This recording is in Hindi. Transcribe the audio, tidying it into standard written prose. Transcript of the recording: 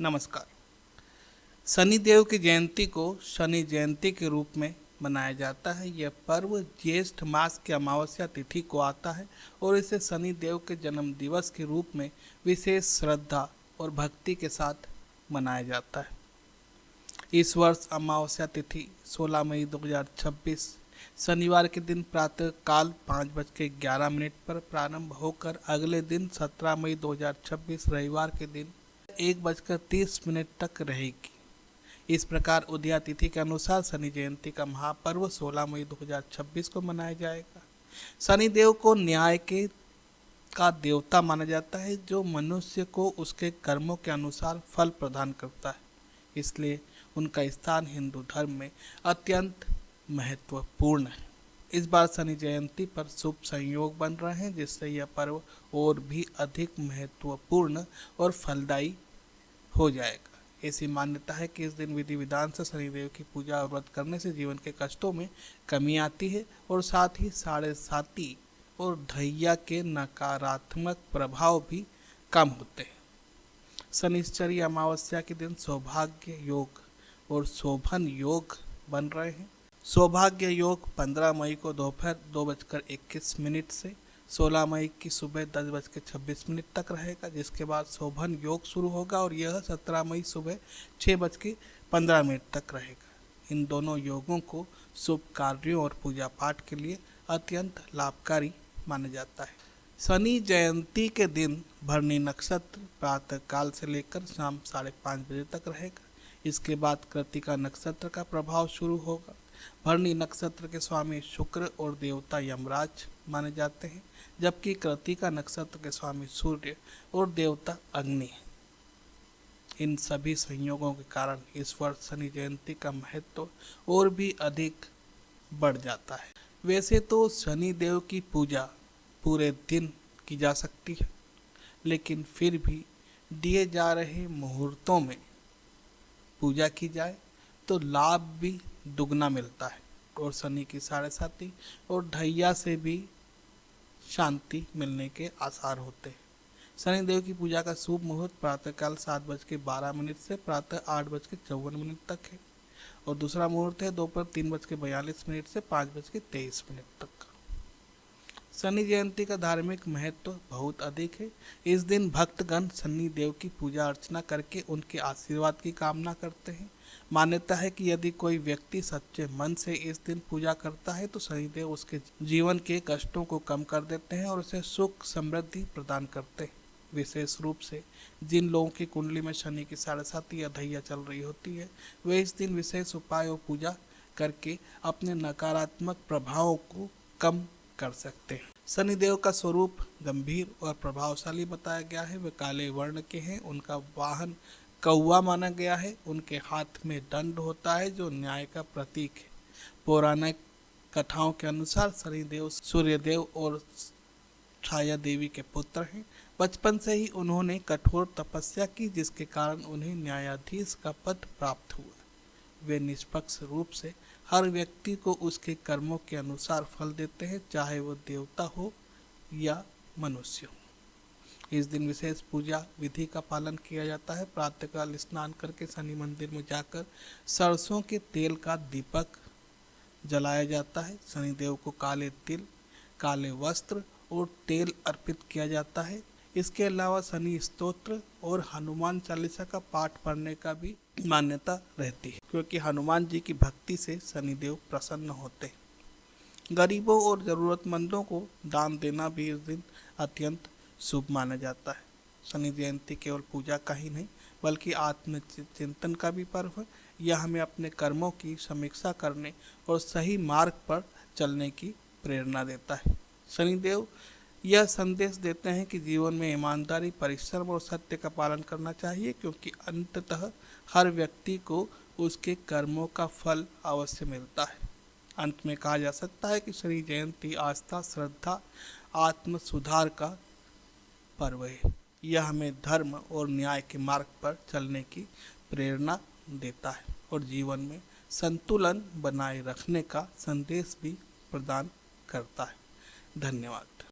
नमस्कार। शनिदेव की जयंती को शनि जयंती के रूप में मनाया जाता है। यह पर्व ज्येष्ठ मास की अमावस्या तिथि को आता है और इसे शनि देव के जन्म दिवस के रूप में विशेष श्रद्धा और भक्ति के साथ मनाया जाता है। इस वर्ष अमावस्या तिथि 16 मई 2026 शनिवार के दिन प्रातः काल 5:11 पर प्रारंभ होकर अगले दिन 17 मई 2026 रविवार के दिन 1:30 तक रहेगी। इस प्रकार उदया तिथि के अनुसार शनि जयंती का महापर्व 16 मई 2026 को मनाया जाएगा। शनि देव को न्याय के का देवता माना जाता है, जो मनुष्य को उसके कर्मों के अनुसार फल प्रदान करता है। इसलिए उनका स्थान हिंदू धर्म में अत्यंत महत्वपूर्ण है। इस बार शनि जयंती पर शुभ संयोग बन रहे हैं, जिससे यह पर्व और भी अधिक महत्वपूर्ण और फलदायी हो जाएगा। ऐसी मान्यता है कि इस दिन विधि विधान से शनिदेव की पूजा और व्रत करने से जीवन के कष्टों में कमी आती है और साथ ही साढ़े साती और ढैया के नकारात्मक प्रभाव भी कम होते हैं। शनिश्चरी अमावस्या के दिन सौभाग्य योग और शोभन योग बन रहे हैं। सौभाग्य योग 15 मई को दोपहर 2:21 से 16 मई की सुबह 10:26 तक रहेगा, जिसके बाद शोभन योग शुरू होगा और यह 17 मई सुबह 6:15 तक रहेगा। इन दोनों योगों को शुभ कार्यों और पूजा पाठ के लिए अत्यंत लाभकारी माना जाता है। शनि जयंती के दिन भरणी नक्षत्र प्रातः काल से लेकर शाम 5:30 बजे तक रहेगा। इसके बाद कृतिका नक्षत्र का प्रभाव शुरू होगा। भरणी नक्षत्र के स्वामी शुक्र और देवता यमराज माने जाते हैं, जबकि कृतिका नक्षत्र के स्वामी सूर्य और देवता अग्नि हैं। इन सभी संयोगों के कारण इस वर्ष शनि जयंती का महत्व और भी अधिक बढ़ जाता है। वैसे तो शनि देव की पूजा पूरे दिन की जा सकती है, लेकिन फिर भी दिए जा रहे मुहूर्तों में पूजा की जाए तो लाभ भी दुगना मिलता है और शनि की साढ़े साती और ढैया से भी शांति मिलने के आसार होते हैं। शनिदेव की पूजा का शुभ मुहूर्त प्रातःकाल 7:12 से प्रातः 8:54 तक है और दूसरा मुहूर्त है दोपहर 3:42 से 5:23 तक। शनि जयंती का धार्मिक महत्व बहुत अधिक है। इस दिन भक्तगण शनि देव की पूजा अर्चना करके उनके आशीर्वाद की कामना करते हैं। मान्यता है कि यदि कोई व्यक्ति सच्चे मन से इस दिन पूजा करता है तो शनिदेव उसके जीवन के कष्टों को कम कर देते हैं और उसे सुख समृद्धि प्रदान करते हैं। विशेष रूप से जिन लोगों की कुंडली में शनि की साढ़े साती या ढैया चल रही होती है, वे इस दिन विशेष उपाय और पूजा करके अपने नकारात्मक प्रभावों को कम कर सकते हैं। शनिदेव का स्वरूप गंभीर और प्रभावशाली बताया गया है। वे काले वर्ण के हैं। उनका वाहन कौवा माना गया है। उनके हाथ में दंड होता है, जो न्याय का प्रतीक है। पौराणिक कथाओं के अनुसार शनिदेव सूर्यदेव और छाया देवी के पुत्र हैं। बचपन से ही उन्होंने कठोर तपस्या की, जिसके कारण उन्हें न्यायाधीश का पद प्राप्त हुआ। वे निष्पक्ष रूप से हर व्यक्ति को उसके कर्मों के अनुसार फल देते हैं, चाहे वो देवता हो या मनुष्य हो। इस दिन विशेष पूजा विधि का पालन किया जाता है। प्रातःकाल स्नान करके शनि मंदिर में जाकर सरसों के तेल का दीपक जलाया जाता है। शनिदेव को काले तिल, काले वस्त्र और तेल अर्पित किया जाता है। इसके अलावा शनि स्तोत्र और हनुमान चालीसा का पाठ पढ़ने का भी मान्यता रहती है, क्योंकि हनुमान जी की भक्ति से शनिदेव प्रसन्न होते हैं। गरीबों और जरूरतमंदों को दान देना भी इस दिन अत्यंत शुभ माना जाता है। शनि जयंती केवल पूजा का ही नहीं, बल्कि आत्मचिंतन का भी पर्व है। यह हमें अपने कर्मों की समीक्षा करने और सही मार्ग पर चलने की प्रेरणा देता है। शनिदेव यह संदेश देते हैं कि जीवन में ईमानदारी, परिश्रम और सत्य का पालन करना चाहिए, क्योंकि अंततः हर व्यक्ति को उसके कर्मों का फल अवश्य मिलता है। अंत में कहा जा सकता है कि शनि जयंती आस्था, श्रद्धा, आत्म सुधार का पर्व है। यह हमें धर्म और न्याय के मार्ग पर चलने की प्रेरणा देता है और जीवन में संतुलन बनाए रखने का संदेश भी प्रदान करता है। धन्यवाद।